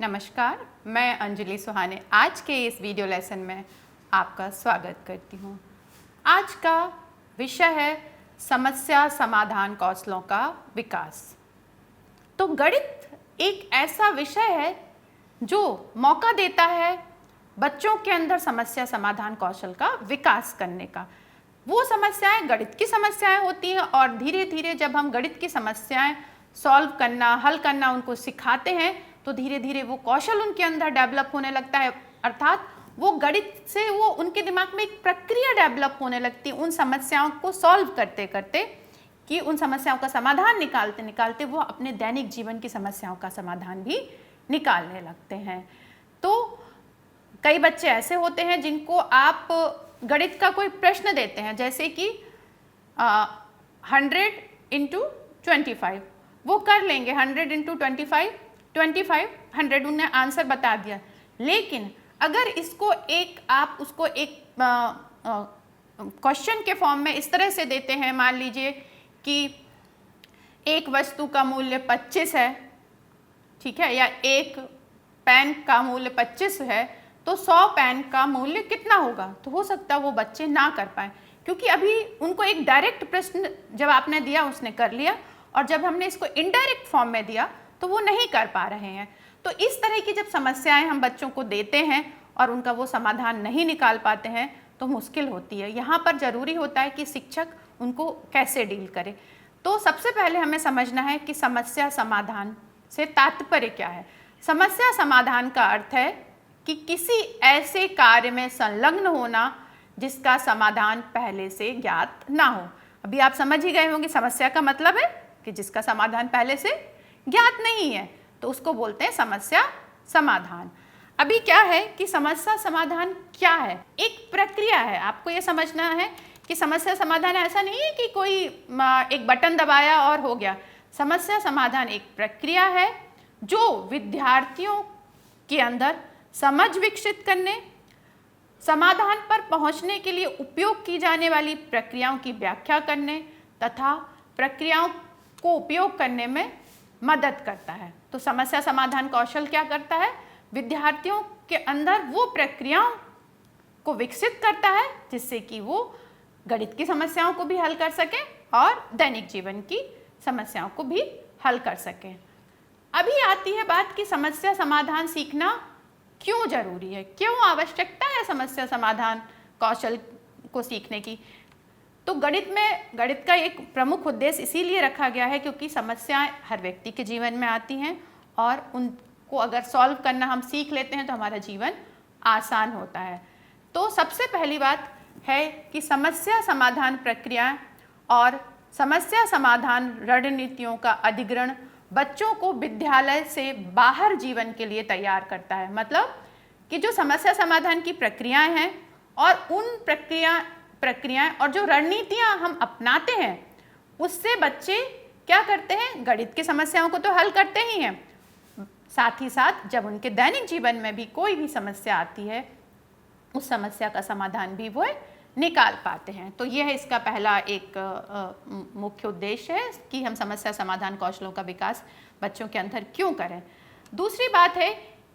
नमस्कार, मैं अंजलि सुहाने आज के इस वीडियो लेसन में आपका स्वागत करती हूँ। आज का विषय है समस्या समाधान कौशलों का विकास। तो गणित एक ऐसा विषय है जो मौका देता है बच्चों के अंदर समस्या समाधान कौशल का विकास करने का। वो समस्याएं गणित की समस्याएं होती हैं और धीरे धीरे जब हम गणित की समस्याएं सॉल्व करना, हल करना उनको सिखाते हैं तो धीरे धीरे वो कौशल उनके अंदर डेवलप होने लगता है। अर्थात वो गणित से वो उनके दिमाग में एक प्रक्रिया डेवलप होने लगती है उन समस्याओं को सॉल्व करते करते, कि उन समस्याओं का समाधान निकालते निकालते वो अपने दैनिक जीवन की समस्याओं का समाधान भी निकालने लगते हैं। तो कई बच्चे ऐसे होते हैं जिनको आप गणित का कोई प्रश्न देते हैं, जैसे कि 100 इंटू 25, वो कर लेंगे 100 इंटू 25, 100 उन्हें आंसर बता दिया। लेकिन अगर इसको आप उसको एक क्वेश्चन के फॉर्म में इस तरह से देते हैं, मान लीजिए कि एक वस्तु का मूल्य 25 है, ठीक है, या एक पेन का मूल्य 25 है, तो 100 पेन का मूल्य कितना होगा? तो हो सकता है वो बच्चे ना कर पाए, क्योंकि अभी उनको एक डायरेक्ट प्रश्न जब आपने दिया उसने कर लिया, और जब हमने इसको इनडायरेक्ट फॉर्म में दिया तो वो नहीं कर पा रहे हैं। तो इस तरह की जब समस्याएं हम बच्चों को देते हैं और उनका वो समाधान नहीं निकाल पाते हैं तो मुश्किल होती है। यहाँ पर ज़रूरी होता है कि शिक्षक उनको कैसे डील करे। तो सबसे पहले हमें समझना है कि समस्या समाधान से तात्पर्य क्या है। समस्या समाधान का अर्थ है कि किसी ऐसे कार्य में संलग्न होना जिसका समाधान पहले से ज्ञात ना हो। अभी आप समझ ही गए होंगे समस्या का मतलब है कि जिसका समाधान पहले से ज्ञात नहीं है, तो उसको बोलते हैं समस्या समाधान। अभी क्या है कि समस्या समाधान क्या है? एक प्रक्रिया है। आपको ये समझना है कि समस्या समाधान ऐसा नहीं है कि कोई एक बटन दबाया और हो गया। समस्या समाधान एक प्रक्रिया है जो विद्यार्थियों के अंदर समझ विकसित करने, समाधान पर पहुंचने के लिए उपयोग की जाने वाली प्रक्रियाओं की व्याख्या करने तथा प्रक्रियाओं को उपयोग करने में मदद करता है। तो समस्या समाधान कौशल क्या करता है? विद्यार्थियों के अंदर वो प्रक्रियाओं को विकसित करता है जिससे कि वो गणित की समस्याओं को भी हल कर सकें और दैनिक जीवन की समस्याओं को भी हल कर सकें। अभी आती है बात कि समस्या समाधान सीखना क्यों जरूरी है, क्यों आवश्यकता है समस्या समाधान कौशल को सीखने की। तो गणित का एक प्रमुख उद्देश्य इसीलिए रखा गया है क्योंकि समस्याएं हर व्यक्ति के जीवन में आती हैं और उनको अगर सॉल्व करना हम सीख लेते हैं तो हमारा जीवन आसान होता है। तो सबसे पहली बात है कि समस्या समाधान प्रक्रिया और समस्या समाधान रणनीतियों का अधिग्रहण बच्चों को विद्यालय से बाहर जीवन के लिए तैयार करता है। मतलब कि जो समस्या समाधान की प्रक्रियाएं हैं और उन प्रक्रियाएं और जो रणनीतियां हम अपनाते हैं उससे बच्चे क्या करते हैं? गणित की समस्याओं को तो हल करते ही हैं, साथ ही साथ जब उनके दैनिक जीवन में भी कोई भी समस्या आती है उस समस्या का समाधान भी वो निकाल पाते हैं। तो यह है इसका पहला एक मुख्य उद्देश्य है कि हम समस्या समाधान कौशलों का विकास बच्चों के अंदर क्यों करें। दूसरी बात है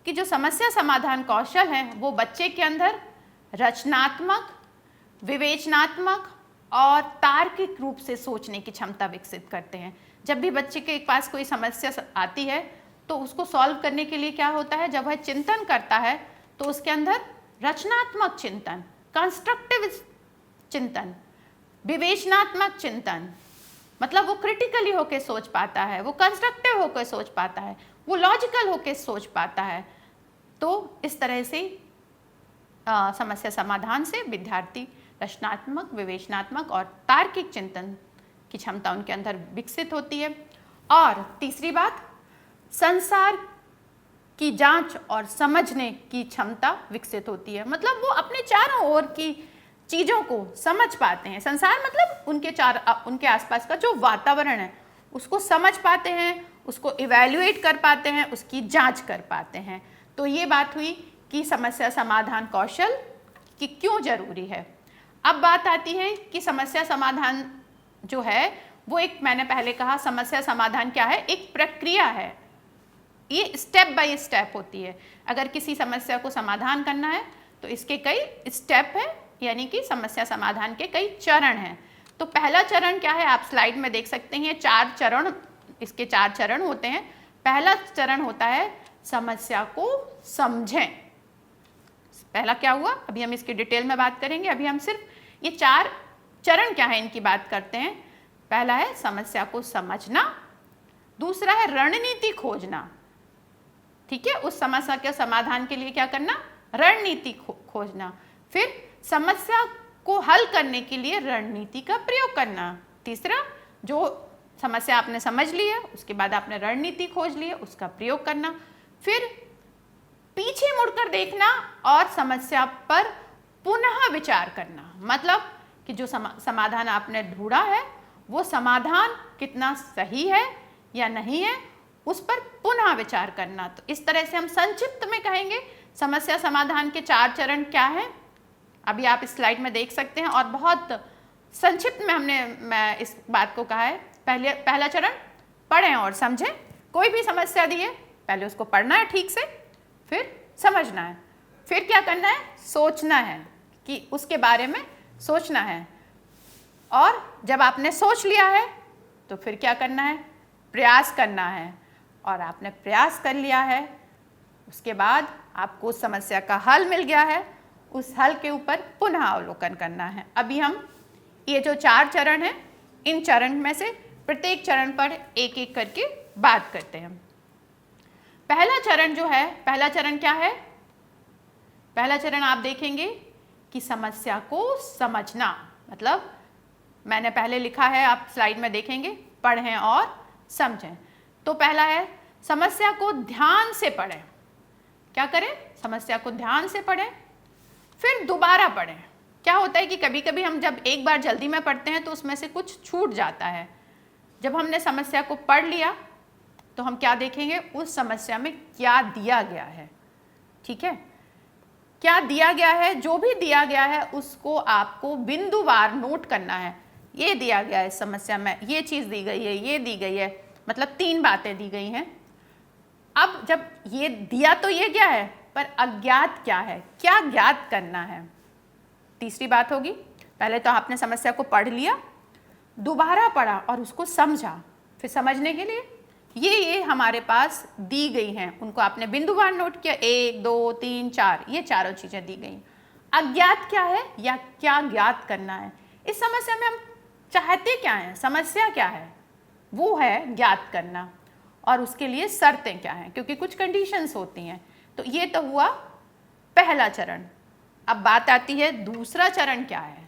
कि जो समस्या समाधान कौशल हैं वो बच्चे के अंदर रचनात्मक, विवेचनात्मक और तार्किक रूप से सोचने की क्षमता विकसित करते हैं। जब भी बच्चे के पास कोई समस्या आती है तो उसको सॉल्व करने के लिए क्या होता है, जब वह चिंतन करता है तो उसके अंदर रचनात्मक चिंतन, कंस्ट्रक्टिव चिंतन, विवेचनात्मक चिंतन, मतलब वो क्रिटिकली होकर सोच पाता है, वो कंस्ट्रक्टिव होकर सोच पाता है, वो लॉजिकल होकर सोच पाता है। तो इस तरह से समस्या समाधान से विद्यार्थी रचनात्मक, विवेचनात्मक और तार्किक चिंतन की क्षमता उनके अंदर विकसित होती है। और तीसरी बात, संसार की जांच और समझने की क्षमता विकसित होती है। मतलब वो अपने चारों ओर की चीज़ों को समझ पाते हैं। संसार मतलब उनके आसपास का जो वातावरण है उसको समझ पाते हैं, उसको इवैल्यूएट कर पाते हैं, उसकी जांच कर पाते हैं। तो ये बात हुई कि समस्या समाधान कौशल कि क्यों जरूरी है। अब बात आती है कि समस्या समाधान जो है वो एक, मैंने पहले कहा समस्या समाधान क्या है, एक प्रक्रिया है। ये स्टेप बाय स्टेप होती है। अगर किसी समस्या को समाधान करना है तो इसके कई स्टेप हैं, यानी कि समस्या समाधान के कई चरण हैं। तो पहला चरण क्या है, आप स्लाइड में देख सकते हैं, 4 चरण, इसके 4 चरण होते हैं। पहला चरण होता है समस्या को समझें। पहला क्या हुआ, अभी हम इसकी डिटेल में बात करेंगे। अभी हम सिर्फ ये 4 चरण क्या है इनकी बात करते हैं। पहला है समस्या को समझना, दूसरा है रणनीति खोजना, ठीक है, उस समस्या के समाधान के लिए क्या करना, रणनीति खोजना। फिर समस्या को हल करने के लिए रणनीति का प्रयोग करना। तीसरा, जो समस्या आपने समझ ली है उसके बाद आपने रणनीति खोज ली है, उसका प्रयोग करना। फिर पीछे मुड़कर देखना और समस्या पर पुनः विचार करना, मतलब कि जो समाधान आपने ढूंढा है वो समाधान कितना सही है या नहीं है, उस पर पुनः विचार करना। तो इस तरह से हम संक्षिप्त में कहेंगे समस्या समाधान के 4 चरण क्या हैं, अभी आप इस स्लाइड में देख सकते हैं। और बहुत संक्षिप्त में मैं इस बात को कहा है। पहला चरण पढ़ें और समझें। कोई भी समस्या दी है पहले उसको पढ़ना है ठीक से, फिर समझना है, फिर क्या करना है, सोचना है कि उसके बारे में सोचना है। और जब आपने सोच लिया है तो फिर क्या करना है, प्रयास करना है। और आपने प्रयास कर लिया है, उसके बाद आपको उस समस्या का हल मिल गया है, उस हल के ऊपर पुनः अवलोकन करना है। अभी हम ये जो 4 चरण हैं, इन चरण में से प्रत्येक चरण पर एक एक करके बात करते हैं। पहला चरण जो है, पहला चरण क्या है, पहला चरण आप देखेंगे कि समस्या को समझना, मतलब मैंने पहले लिखा है, आप स्लाइड में देखेंगे, पढ़ें और समझें। तो पहला है समस्या को ध्यान से पढ़ें। क्या करें, समस्या को ध्यान से पढ़ें, फिर दोबारा पढ़ें। क्या होता है कि कभी कभी हम जब एक बार जल्दी में पढ़ते हैं तो उसमें से कुछ छूट जाता है। जब हमने समस्या को पढ़ लिया तो हम क्या देखेंगे, उस समस्या में क्या दिया गया है, ठीक है, क्या दिया गया है, जो भी दिया गया है उसको आपको बिंदुवार नोट करना है। ये दिया गया है समस्या में, ये चीज़ दी गई है, ये दी गई है, मतलब 3 बातें दी गई हैं। अब जब ये दिया तो ये क्या है, पर अज्ञात क्या है, क्या ज्ञात करना है, तीसरी बात होगी। पहले तो आपने समस्या को पढ़ लिया, दोबारा पढ़ा और उसको समझा। फिर समझने के लिए ये हमारे पास दी गई हैं, उनको आपने बिंदुवार नोट किया, 1 2 3 4, ये चारों चीज़ें दी गई। अज्ञात क्या है या क्या ज्ञात करना है, इस समस्या में हम चाहते क्या हैं, समस्या क्या है, वो है ज्ञात करना। और उसके लिए शर्तें क्या हैं, क्योंकि कुछ कंडीशंस होती हैं। तो ये तो हुआ पहला चरण। अब बात आती है दूसरा चरण क्या है।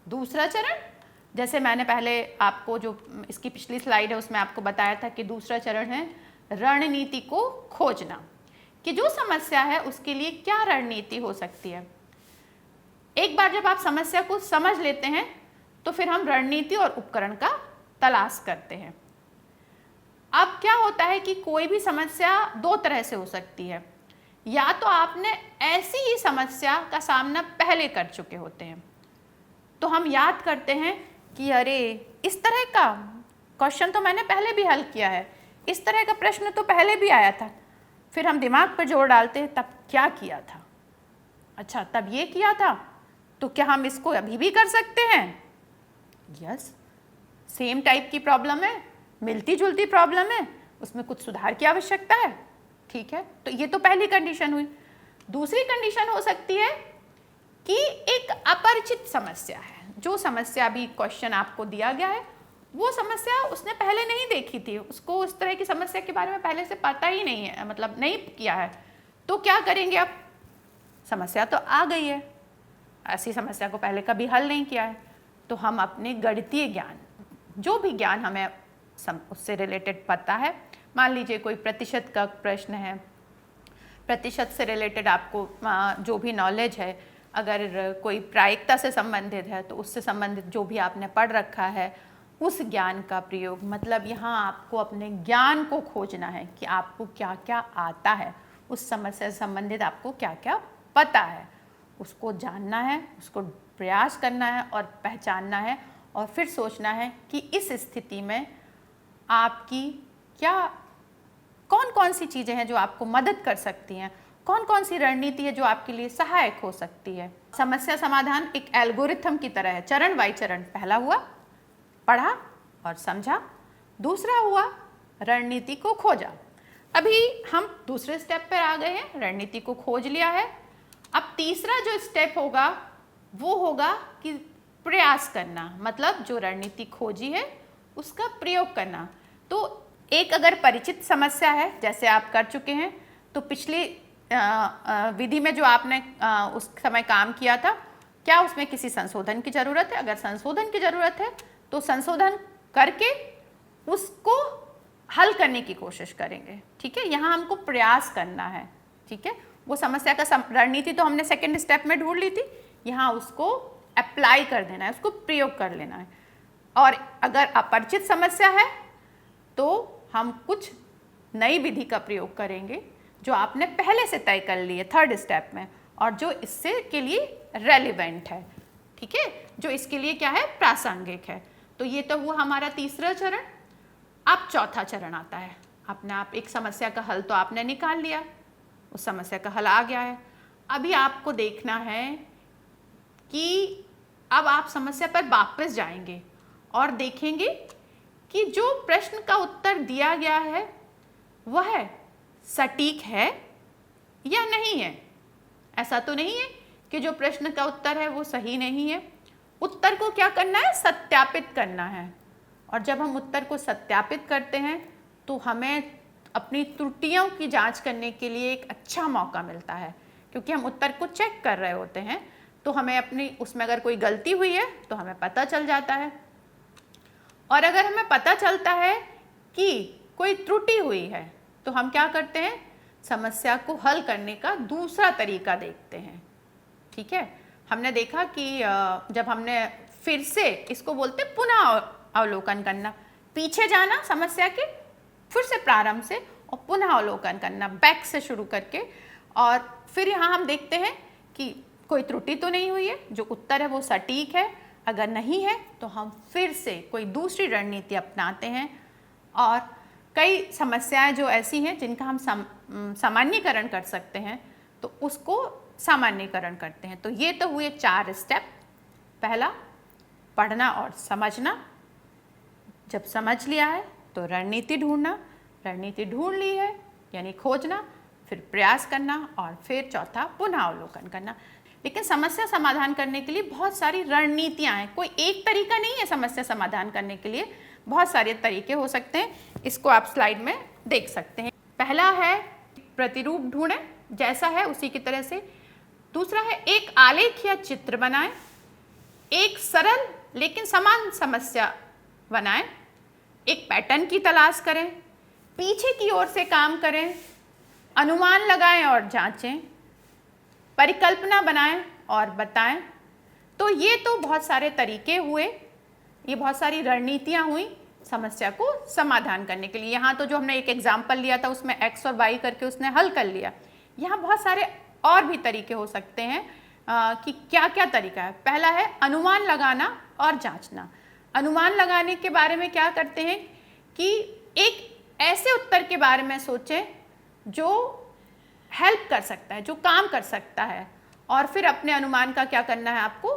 दूसरा चरण, जैसे मैंने पहले आपको जो इसकी पिछली स्लाइड है उसमें आपको बताया था कि दूसरा चरण है रणनीति को खोजना, कि जो समस्या है उसके लिए क्या रणनीति हो सकती है। एक बार जब आप समस्या को समझ लेते हैं तो फिर हम रणनीति और उपकरण का तलाश करते हैं। अब क्या होता है कि कोई भी समस्या 2 तरह से हो सकती है, या तो आपने ऐसी ही समस्या का सामना पहले कर चुके होते हैं, तो हम याद करते हैं कि अरे इस तरह का क्वेश्चन तो मैंने पहले भी हल किया है, इस तरह का प्रश्न तो पहले भी आया था। फिर हम दिमाग पर जोर डालते हैं, तब क्या किया था, अच्छा तब ये किया था, तो क्या हम इसको अभी भी कर सकते हैं। यस, सेम टाइप की प्रॉब्लम है, मिलती जुलती प्रॉब्लम है, उसमें कुछ सुधार की आवश्यकता है, ठीक है। तो ये तो पहली कंडीशन हुई। दूसरी कंडीशन हो सकती है कि एक अपरिचित समस्या है, जो समस्या अभी क्वेश्चन आपको दिया गया है वो समस्या उसने पहले नहीं देखी थी, उसको उस तरह की समस्या के बारे में पहले से पता ही नहीं है, मतलब नहीं किया है। तो क्या करेंगे, अब समस्या तो आ गई है, ऐसी समस्या को पहले कभी हल नहीं किया है, तो हम अपने गणितीय ज्ञान, जो भी ज्ञान हमें उससे रिलेटेड पता है, मान लीजिए कोई प्रतिशत का प्रश्न है, प्रतिशत से रिलेटेड आपको जो भी नॉलेज है, अगर कोई प्रायिकता से संबंधित है तो उससे संबंधित जो भी आपने पढ़ रखा है उस ज्ञान का प्रयोग, मतलब यहाँ आपको अपने ज्ञान को खोजना है कि आपको क्या क्या आता है, उस समस्या से संबंधित आपको क्या क्या पता है, उसको जानना है, उसको प्रयास करना है और पहचानना है, और फिर सोचना है कि इस स्थिति में आपकी क्या कौन कौन सी चीज़ें हैं जो आपको मदद कर सकती हैं, कौन कौन सी रणनीति है जो आपके लिए सहायक हो सकती है। समस्या समाधान एक एल्गोरिथम की तरह है, चरण बाई चरण। पहला हुआ पढ़ा और समझा, दूसरा हुआ रणनीति को खोजा। अभी हम दूसरे स्टेप पर आ गए हैं, रणनीति को खोज लिया है। अब तीसरा जो स्टेप होगा वो होगा कि प्रयास करना, मतलब जो रणनीति खोजी है उसका प्रयोग करना। तो एक अगर परिचित समस्या है, जैसे आप कर चुके हैं, तो पिछली विधि में जो आपने उस समय काम किया था, क्या उसमें किसी संशोधन की ज़रूरत है? अगर संशोधन की ज़रूरत है तो संशोधन करके उसको हल करने की कोशिश करेंगे। ठीक है, यहाँ हमको प्रयास करना है। ठीक है, वो समस्या का रणनीति तो हमने सेकेंड स्टेप में ढूंढ ली थी, यहाँ उसको अप्लाई कर देना है, उसको प्रयोग कर लेना है। और अगर अपरिचित समस्या है तो हम कुछ नई विधि का प्रयोग करेंगे जो आपने पहले से तय कर ली है थर्ड स्टेप में, और जो इससे के लिए रेलिवेंट है। ठीक है, जो इसके लिए क्या है, प्रासंगिक है। तो ये तो हुआ हमारा तीसरा चरण। अब चौथा चरण आता है। अपने आप एक समस्या का हल तो आपने निकाल लिया, उस समस्या का हल आ गया है। अभी आपको देखना है कि अब आप समस्या पर वापस जाएंगे और देखेंगे कि जो प्रश्न का उत्तर दिया गया है वह सटीक है या नहीं है। ऐसा तो नहीं है कि जो प्रश्न का उत्तर है वो सही नहीं है। उत्तर को क्या करना है, सत्यापित करना है। और जब हम उत्तर को सत्यापित करते हैं तो हमें अपनी त्रुटियों की जांच करने के लिए एक अच्छा मौका मिलता है, क्योंकि हम उत्तर को चेक कर रहे होते हैं। तो हमें अपनी उसमें अगर कोई गलती हुई है तो हमें पता चल जाता है, और अगर हमें पता चलता है कि कोई त्रुटि हुई है तो हम क्या करते हैं, समस्या को हल करने का दूसरा तरीका देखते हैं। ठीक है, हमने देखा कि जब हमने फिर से, इसको बोलते पुनः अवलोकन करना, पीछे जाना समस्या के, फिर से प्रारंभ से और पुनः अवलोकन करना, बैक से शुरू करके। और फिर यहाँ हम देखते हैं कि कोई त्रुटि तो नहीं हुई है, जो उत्तर है वो सटीक है। अगर नहीं है तो हम फिर से कोई दूसरी रणनीति अपनाते हैं। और कई समस्याएं जो ऐसी हैं जिनका हम सामान्यीकरण कर सकते हैं, तो उसको सामान्यीकरण करते हैं। तो ये तो हुए 4 स्टेप। पहला पढ़ना और समझना, जब समझ लिया है तो रणनीति ढूंढना, रणनीति ढूंढ ली है यानी खोजना, फिर प्रयास करना, और फिर चौथा पुनः अवलोकन करना। लेकिन समस्या समाधान करने के लिए बहुत सारी रणनीतियां हैं, कोई एक तरीका नहीं है समस्या समाधान करने के लिए, बहुत सारे तरीके हो सकते हैं। इसको आप स्लाइड में देख सकते हैं। पहला है प्रतिरूप ढूंढें, जैसा है उसी की तरह से। दूसरा है एक आलेख या चित्र बनाएं, एक सरल लेकिन समान समस्या बनाएं, एक पैटर्न की तलाश करें, पीछे की ओर से काम करें, अनुमान लगाएं और जांचें, परिकल्पना बनाएं और बताएं। तो ये तो बहुत सारे तरीके हुए, ये बहुत सारी रणनीतियां हुई समस्या को समाधान करने के लिए। यहाँ तो जो हमने एक एग्जाम्पल लिया था उसमें x और y करके उसने हल कर लिया। यहाँ बहुत सारे और भी तरीके हो सकते हैं कि क्या क्या तरीका है। पहला है अनुमान लगाना और जांचना। अनुमान लगाने के बारे में क्या करते हैं कि एक ऐसे उत्तर के बारे में सोचें जो हेल्प कर सकता है, जो काम कर सकता है, और फिर अपने अनुमान का क्या करना है, आपको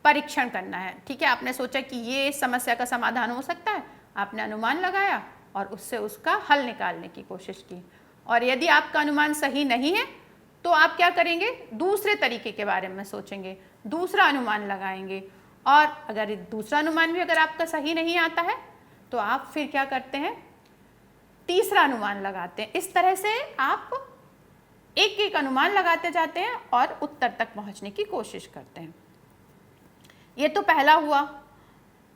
परीक्षण करना है। ठीक है, आपने सोचा कि ये इस समस्या का समाधान हो सकता है, आपने अनुमान लगाया और उससे उसका हल निकालने की कोशिश की। और यदि आपका अनुमान सही नहीं है तो आप क्या करेंगे, दूसरे तरीके के बारे में सोचेंगे, दूसरा अनुमान लगाएंगे। और अगर दूसरा अनुमान भी अगर आपका सही नहीं आता है तो आप फिर क्या करते हैं, तीसरा अनुमान लगाते हैं। इस तरह से आप एक एक अनुमान लगाते जाते हैं और उत्तर तक पहुंचने की कोशिश करते हैं। ये तो पहला हुआ।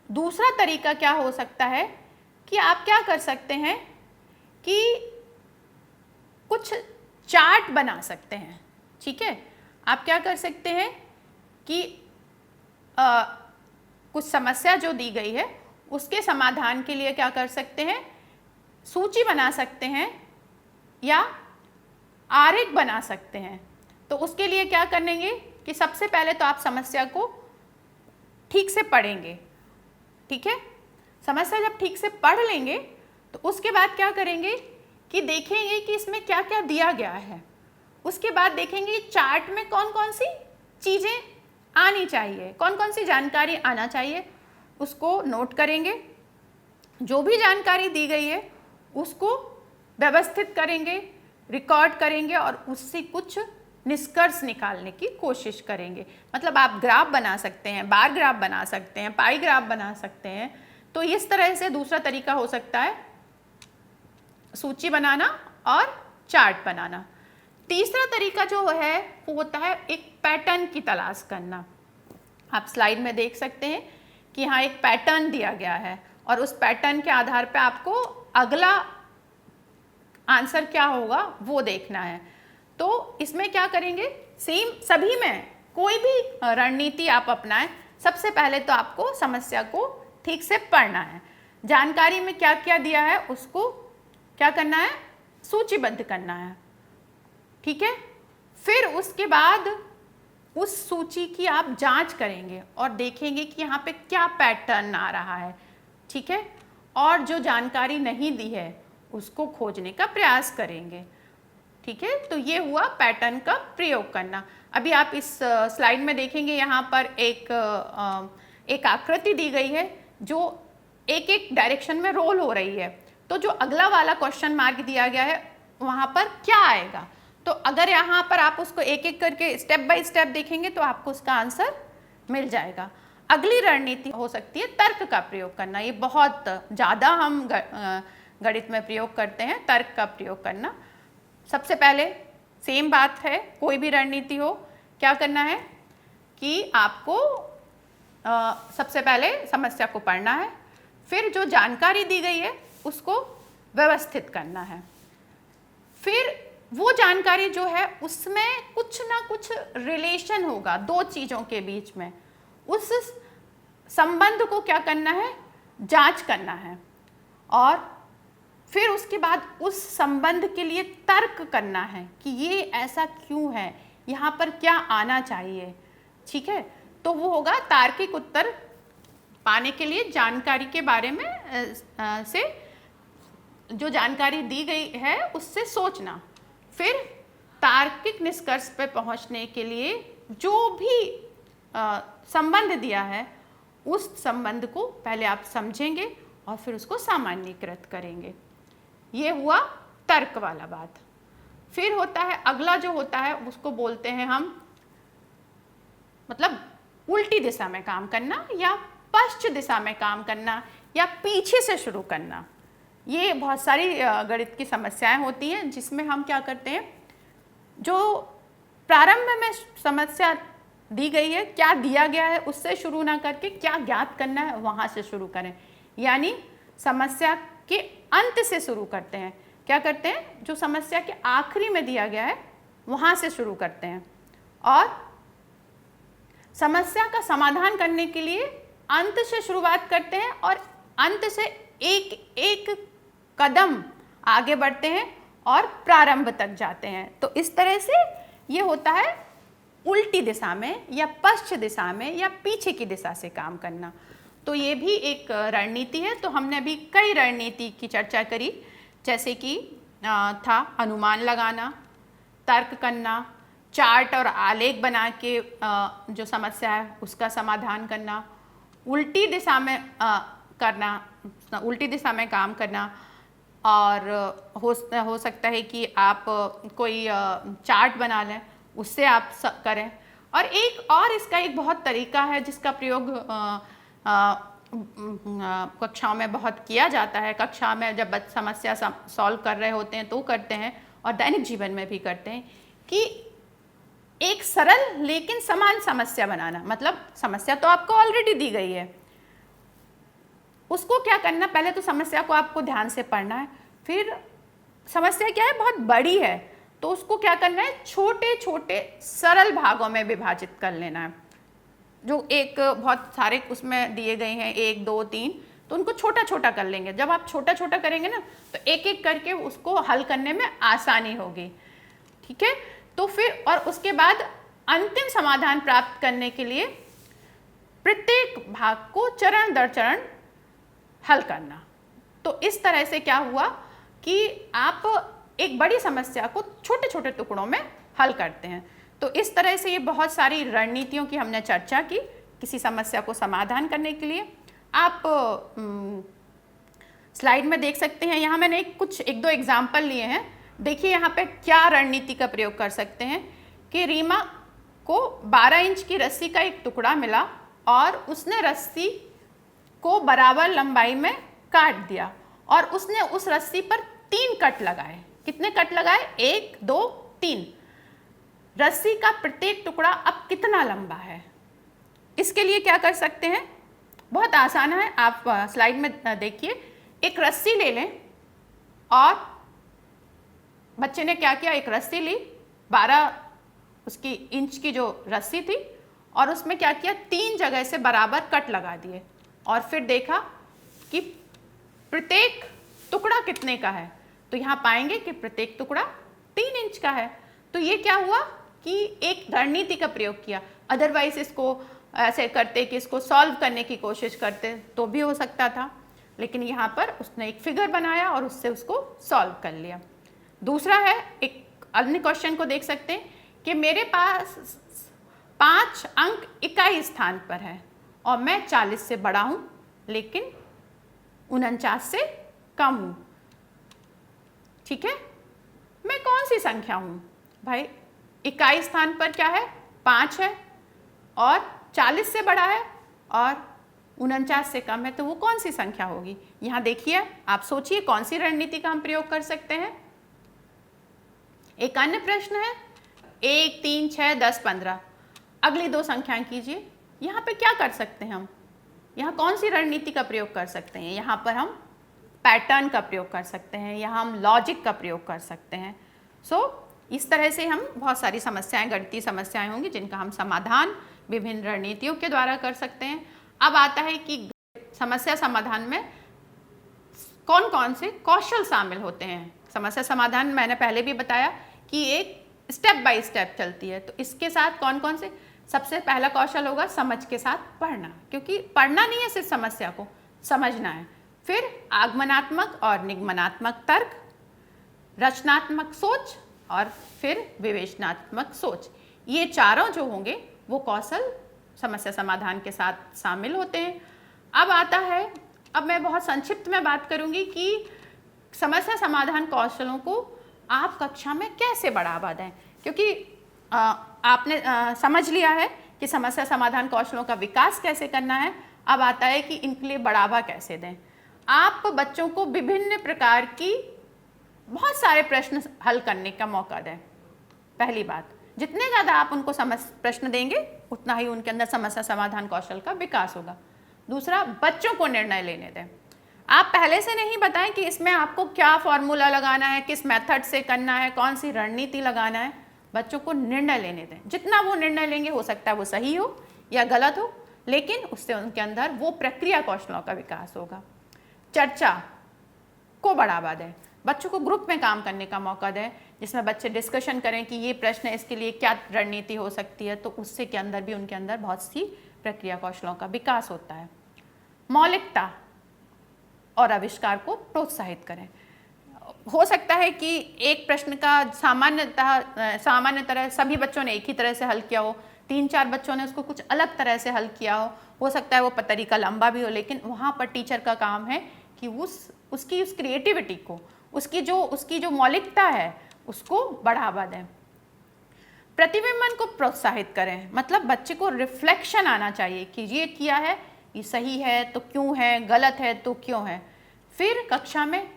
दूसरा तरीका क्या हो सकता है कि आप क्या कर सकते हैं कि कुछ चार्ट बना सकते हैं। ठीक है, आप क्या कर सकते हैं कि कुछ समस्या जो दी गई है उसके समाधान के लिए क्या कर सकते हैं, सूची बना सकते हैं या आरेख बना सकते हैं। तो उसके लिए क्या करेंगे कि सबसे पहले तो आप समस्या को ठीक से पढ़ेंगे। ठीक है, समस्या जब ठीक से पढ़ लेंगे तो उसके बाद क्या करेंगे कि देखेंगे कि इसमें क्या क्या दिया गया है। उसके बाद देखेंगे चार्ट में कौन कौन सी चीज़ें आनी चाहिए, कौन कौन सी जानकारी आना चाहिए, उसको नोट करेंगे। जो भी जानकारी दी गई है उसको व्यवस्थित करेंगे, रिकॉर्ड करेंगे और उससे कुछ निष्कर्ष निकालने की कोशिश करेंगे। मतलब आप ग्राफ बना सकते हैं, बार ग्राफ बना सकते हैं, पाई ग्राफ बना सकते हैं। तो इस तरह से दूसरा तरीका हो सकता है सूची बनाना और चार्ट बनाना। तीसरा तरीका जो है वो होता है एक पैटर्न की तलाश करना। आप स्लाइड में देख सकते हैं कि यहाँ एक पैटर्न दिया गया है और उस पैटर्न के आधार पर आपको अगला आंसर क्या होगा वो देखना है। तो इसमें क्या करेंगे, सेम सभी में कोई भी रणनीति आप अपनाएं, सबसे पहले तो आपको समस्या को ठीक से पढ़ना है। जानकारी में क्या क्या दिया है उसको क्या करना है, सूचीबद्ध करना है। ठीक है, फिर उसके बाद उस सूची की आप जांच करेंगे और देखेंगे कि यहाँ पे क्या पैटर्न आ रहा है। ठीक है, और जो जानकारी नहीं दी है उसको खोजने का प्रयास करेंगे। ठीक है, तो ये हुआ पैटर्न का प्रयोग करना। अभी आप इस स्लाइड में देखेंगे यहाँ पर एक आकृति दी गई है जो एक एक डायरेक्शन में रोल हो रही है। तो जो अगला वाला क्वेश्चन मार्क दिया गया है वहाँ पर क्या आएगा, तो अगर यहाँ पर आप उसको एक एक करके स्टेप बाय स्टेप देखेंगे तो आपको उसका आंसर मिल जाएगा। अगली रणनीति हो सकती है तर्क का प्रयोग करना। ये बहुत ज़्यादा हम गणित में प्रयोग करते हैं, तर्क का प्रयोग करना। सबसे पहले सेम बात है, कोई भी रणनीति हो, क्या करना है कि आपको सबसे पहले समस्या को पढ़ना है, फिर जो जानकारी दी गई है उसको व्यवस्थित करना है, फिर वो जानकारी जो है उसमें कुछ ना कुछ रिलेशन होगा दो चीज़ों के बीच में, उस संबंध को क्या करना है, जांच करना है, और फिर उसके बाद उस संबंध के लिए तर्क करना है कि ये ऐसा क्यों है, यहाँ पर क्या आना चाहिए। ठीक है, तो वो होगा तार्किक उत्तर पाने के लिए जानकारी के बारे में से जो जानकारी दी गई है उससे सोचना, फिर तार्किक निष्कर्ष पर पहुँचने के लिए जो भी संबंध दिया है उस संबंध को पहले आप समझेंगे और फिर उसको सामान्यीकृत करेंगे। ये हुआ तर्क वाला बात। फिर होता है अगला जो होता है उसको बोलते हैं हम, मतलब उल्टी दिशा में काम करना या पश्चिम दिशा में काम करना या पीछे से शुरू करना। ये बहुत सारी गणित की समस्याएं होती हैं जिसमें हम क्या करते हैं, जो प्रारंभ में समस्या दी गई है, क्या दिया गया है उससे शुरू ना करके क्या ज्ञात करना है वहाँ से शुरू करें, यानी समस्या के अंत से शुरू करते हैं। क्या करते हैं, जो समस्या के आखिरी में दिया गया है वहाँ से शुरू करते हैं और समस्या का समाधान करने के लिए अंत से शुरुआत करते हैं और अंत से एक एक कदम आगे बढ़ते हैं और प्रारंभ तक जाते हैं। तो इस तरह से ये होता है उल्टी दिशा में या पश्चिम दिशा में या पीछे की दिशा से काम करना। तो ये भी एक रणनीति है। तो हमने अभी कई रणनीति की चर्चा करी, जैसे कि था अनुमान लगाना, तर्क करना, चार्ट और आलेख बना के जो समस्या है उसका समाधान करना, उल्टी दिशा में करना, उल्टी दिशा में काम करना, और हो सकता है कि आप कोई चार्ट बना लें उससे आप करें। और एक और इसका एक बहुत तरीका है जिसका प्रयोग कक्षाओं में बहुत किया जाता है। कक्षा में जब समस्या सॉल्व कर रहे होते हैं तो करते हैं और दैनिक जीवन में भी करते हैं कि एक सरल लेकिन समान समस्या बनाना। मतलब समस्या तो आपको ऑलरेडी दी गई है, उसको क्या करना, पहले तो समस्या को आपको ध्यान से पढ़ना है, फिर समस्या क्या है, बहुत बड़ी है, तो उसको क्या करना है, छोटे छोटे सरल भागों में विभाजित कर लेना है। जो एक बहुत सारे उसमें दिए गए हैं 1 2 3, तो उनको छोटा छोटा कर लेंगे। जब आप छोटा छोटा करेंगे ना तो एक एक करके उसको हल करने में आसानी होगी। ठीक है, तो फिर और उसके बाद अंतिम समाधान प्राप्त करने के लिए प्रत्येक भाग को चरण दर चरण हल करना। तो इस तरह से क्या हुआ कि आप एक बड़ी समस्या को छोटे छोटे टुकड़ों में हल करते हैं। तो इस तरह से ये बहुत सारी रणनीतियों की हमने चर्चा की किसी समस्या को समाधान करने के लिए। आप स्लाइड में देख सकते हैं, यहाँ मैंने एक दो एग्जाम्पल लिए हैं। देखिए यहाँ पे क्या रणनीति का प्रयोग कर सकते हैं कि रीमा को 12 इंच की रस्सी का एक टुकड़ा मिला और उसने रस्सी को बराबर लंबाई में काट दिया और उसने उस रस्सी पर 3 कट लगाए। कितने कट लगाए? 1 2 3। रस्सी का प्रत्येक टुकड़ा अब कितना लंबा है? इसके लिए क्या कर सकते हैं? बहुत आसान है, आप स्लाइड में देखिए। एक रस्सी ले लें और बच्चे ने क्या किया, एक रस्सी ली, 12 उसकी इंच की जो रस्सी थी, और उसमें क्या किया, 3 जगह से बराबर कट लगा दिए और फिर देखा कि प्रत्येक टुकड़ा कितने का है। तो यहाँ पाएंगे कि प्रत्येक टुकड़ा 3 इंच का है। तो ये क्या हुआ कि एक रणनीति का प्रयोग किया। अदरवाइज इसको ऐसे करते कि इसको सॉल्व करने की कोशिश करते तो भी हो सकता था, लेकिन यहाँ पर उसने एक फिगर बनाया और उससे उसको सॉल्व कर लिया। दूसरा है, एक अन्य क्वेश्चन को देख सकते हैं कि मेरे पास 5 अंक इकाई स्थान पर है और मैं 40 से बड़ा हूं लेकिन 49 से कम हूं। ठीक है, मैं कौन सी संख्या हूं भाई? इकाई स्थान पर क्या है? 5 है और 40 से बड़ा है और 49 से कम है, तो वो कौन सी संख्या होगी? यहाँ देखिए, आप सोचिए कौन सी रणनीति का हम प्रयोग कर सकते हैं। एक अन्य प्रश्न है 1 3 6 10 15। अगली 2 संख्याएं कीजिए। यहाँ पे क्या कर सकते हैं हम? यहाँ कौन सी रणनीति का प्रयोग कर सकते हैं? यहाँ पर हम पैटर्न का प्रयोग कर सकते हैं, यहाँ हम लॉजिक का प्रयोग कर सकते हैं। इस तरह से हम बहुत सारी समस्याएं, गणितीय समस्याएं होंगी जिनका हम समाधान विभिन्न रणनीतियों के द्वारा कर सकते हैं। अब आता है कि समस्या समाधान में कौन कौन से कौशल शामिल होते हैं। समस्या समाधान मैंने पहले भी बताया कि एक स्टेप बाय स्टेप चलती है, तो इसके साथ कौन कौन से? सबसे पहला कौशल होगा समझ के साथ पढ़ना, क्योंकि पढ़ना नहीं है, सिर्फ समस्या को समझना है। फिर आगमनात्मक और निगमनात्मक तर्क, रचनात्मक सोच और फिर विवेचनात्मक सोच। ये चारों जो होंगे वो कौशल समस्या समाधान के साथ शामिल होते हैं। अब आता है, अब मैं बहुत संक्षिप्त में बात करूंगी कि समस्या समाधान कौशलों को आप कक्षा में कैसे बढ़ावा दें, क्योंकि आपने समझ लिया है कि समस्या समाधान कौशलों का विकास कैसे करना है। अब आता है कि इनके लिए बढ़ावा कैसे दें। आप बच्चों को विभिन्न प्रकार की बहुत सारे प्रश्न हल करने का मौका दें। पहली बात, जितने ज़्यादा आप उनको प्रश्न देंगे उतना ही उनके अंदर समस्या समाधान कौशल का विकास होगा। दूसरा, बच्चों को निर्णय लेने दें। आप पहले से नहीं बताएं कि इसमें आपको क्या फॉर्मूला लगाना है, किस मेथड से करना है, कौन सी रणनीति लगाना है। बच्चों को निर्णय लेने दें। जितना वो निर्णय लेंगे, हो सकता है वो सही हो या गलत हो, लेकिन उससे उनके अंदर वो प्रक्रिया कौशलों का विकास होगा। चर्चा को बढ़ावा दें। बच्चों को ग्रुप में काम करने का मौका दें, जिसमें बच्चे डिस्कशन करें कि ये प्रश्न है, इसके लिए क्या रणनीति हो सकती है, तो उससे के अंदर भी उनके अंदर बहुत सी प्रक्रिया कौशलों का विकास होता है। मौलिकता और आविष्कार को प्रोत्साहित करें। हो सकता है कि एक प्रश्न का सामान्य तरह सभी बच्चों ने एक ही तरह से हल किया हो, 3-4 बच्चों ने उसको कुछ अलग तरह से हल किया हो सकता है वो तरीका लंबा भी हो, लेकिन वहाँ पर टीचर का काम है कि उसकी उस क्रिएटिविटी को, उसकी जो मौलिकता है उसको बढ़ावा दें। प्रतिबिंबन को प्रोत्साहित करें, मतलब बच्चे को रिफ्लेक्शन आना चाहिए कि ये किया है, ये सही है तो क्यों है, गलत है तो क्यों है। फिर कक्षा में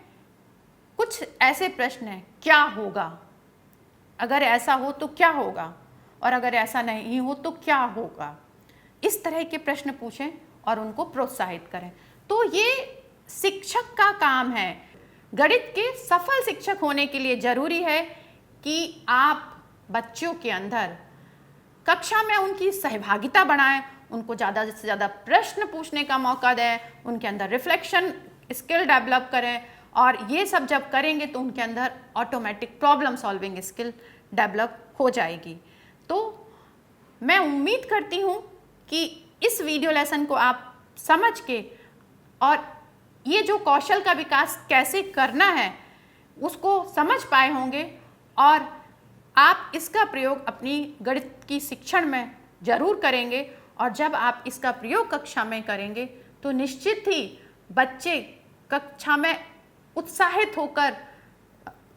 कुछ ऐसे प्रश्न हैं, क्या होगा, अगर ऐसा हो तो क्या होगा, और अगर ऐसा नहीं हो तो क्या होगा। इस तरह के प्रश्न पूछें और उनको प्रोत्साहित करें। तो ये शिक्षक का काम है। गणित के सफल शिक्षक होने के लिए जरूरी है कि आप बच्चों के अंदर कक्षा में उनकी सहभागिता बढ़ाएं, उनको ज़्यादा से ज़्यादा प्रश्न पूछने का मौका दें, उनके अंदर रिफ्लेक्शन स्किल डेवलप करें, और ये सब जब करेंगे तो उनके अंदर automatic problem solving skill develop हो जाएगी। तो मैं उम्मीद करती हूँ कि इस वीडियो लेसन को आप समझ के और ये जो कौशल का विकास कैसे करना है, उसको समझ पाए होंगे और आप इसका प्रयोग अपनी गणित की शिक्षण में जरूर करेंगे। और जब आप इसका प्रयोग कक्षा में करेंगे तो निश्चित ही बच्चे कक्षा में उत्साहित होकर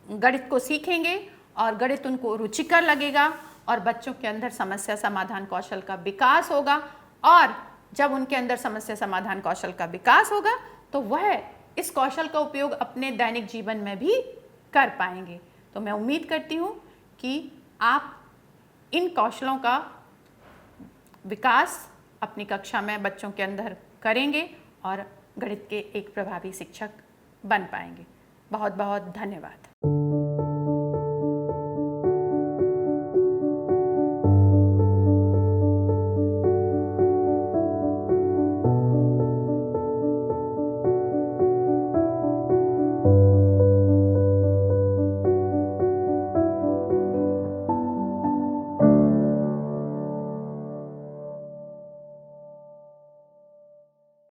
गणित को सीखेंगे और गणित उनको रुचिकर लगेगा और बच्चों के अंदर समस्या समाधान कौशल का विकास होगा। और जब उनके अंदर समस्या समाधान कौशल का विकास होगा तो वह इस कौशल का उपयोग अपने दैनिक जीवन में भी कर पाएंगे। तो मैं उम्मीद करती हूँ कि आप इन कौशलों का विकास अपनी कक्षा में बच्चों के अंदर करेंगे और गणित के एक प्रभावी शिक्षक बन पाएंगे। बहुत बहुत धन्यवाद।